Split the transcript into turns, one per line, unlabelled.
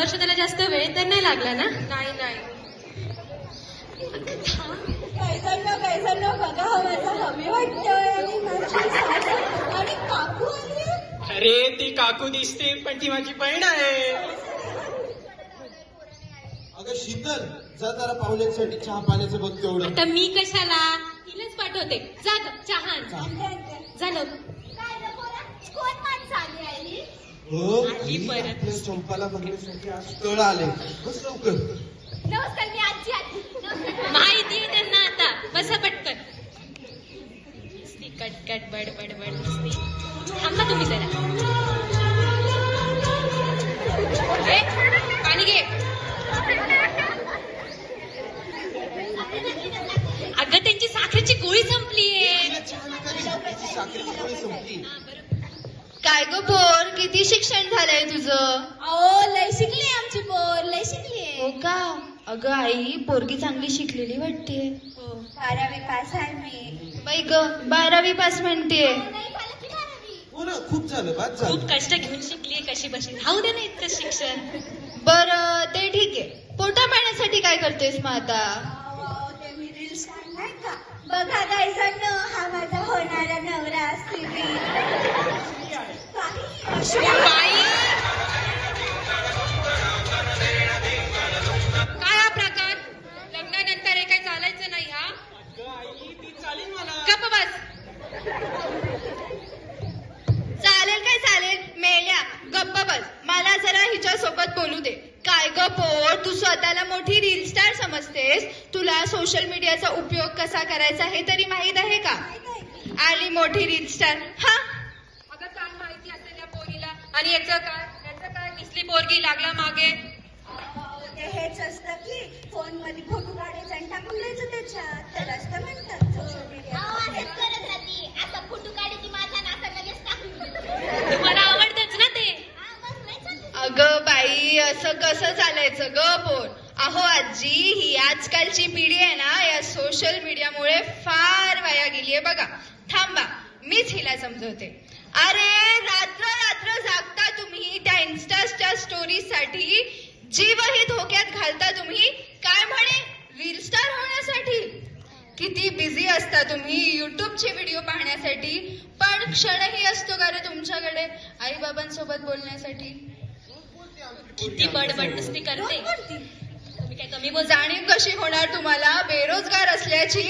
वर्ष त्याला जास्त वेळ तर नाही लागला ना?
नाही नाही.
कैसनो बघा हा माझा हमी वाटतोय आणि माझी सासू आणि काकू आली.
अरे ती काकू दिसते पण ती माझी बहीण आहे.
अगं शीतल, जा जरा पाहुण्यांसाठी चहा पाण्याचं बघ तेवढं.
आता मी कशाला, तिलाच पाठवते. जा ग, चहा आण. झालं.
कोण माणसं आली आई?
हो,
आली परत.
आपल्या चंपाला बघण्यासाठी आज तळ आले. बस लवकर.
नमस्कार, मी आजी आली.
माहिती आहे त्यांना आता. बसा पटकन. नुसती कटकट बडबड नुसती. थांबा तुम्ही जरा. ए, पाणी घे. अगं त्यांची साखरेची गोळी संपलीये.
तिला चहा नका देऊ, तिची साखरेची गोळी संपली.
काय ग पोर, किती शिक्षण झालंय तुझं?
अहो लय शिकली आमची पोर, लय शिकली.
हो का? अगं आई, पोरगी चांगली शिकलेली वाटते.
12वी पास आहे मी.
बाई ग, 12वी पास म्हणतेय.
नाही झालं की 12वी.
हो ना, खूप झालं, बाद झालं.
खूप कष्ट घेऊन शिकली कशी बशी. राहू दे ना इतकं शिक्षण.
बरं, ते ठीक आहे. पोटा पाण्यासाठी काय करतेस मग आता?
अहो, ते मी रील्स नाही का? बघा गायजांनो, हा माझा होणारा नवरा असते मी.
बाई, काय हा प्रकार? लग्नानंतर हे काही चालायचं नाही हा?
अगं आई, ती चालेल मला.
गप्प बस.
चालेल काय चालेल, मेल्या गप्प बस. मला जरा हिच्या सोबत बोलू दे. काय ग पोर, तू स्वतःला मोठी रील स्टार समजतेस? तुला सोशल मीडियाचा उपयोग कसा करायचा हे तरी माहित आहे का? आली मोठी रील स्टार. हा,
अगं काय माहिती असेल या पोरीला. आणि याचं काय निसली पोरगी लागला मागे.
ते हेच असतं की फोन मध्ये फोटो काढायचा आणि टाकून द्यायचं त्याच्यात. त्याला असतं म्हणतात सोशल मीडिया. करत राहते असं फोटो काढायची माझा ना असं लगेच टाकून.
तुम्हाला आवडतच ना ते.
अगं बाई, असं कसं चालायचं ग पोर? अहो आजी, ही आजकालची पिढी आहे ना, या सोशल मीडियामुळे फार वाया गेलीये बघा. थांबा, मीच हिला समजवते. अरे रात्र रात्र जागता तुम्ही त्या इन्स्टाच्या स्टोरीसाठी, जीवही धोक्यात घालता तुम्ही. काय म्हणे, रील स्टार होण्यासाठी. किती बिझी असता तुम्ही युट्यूबचे व्हिडिओ पाहण्यासाठी, पण क्षणही असतो का रे तुमच्याकडे आई बाबांसोबत बोलण्यासाठी?
किती बडबड नुसती करते. तुम्ही काय कमी बोल.
जाणीव कशी होणार तुम्हाला बेरोजगार असल्याची?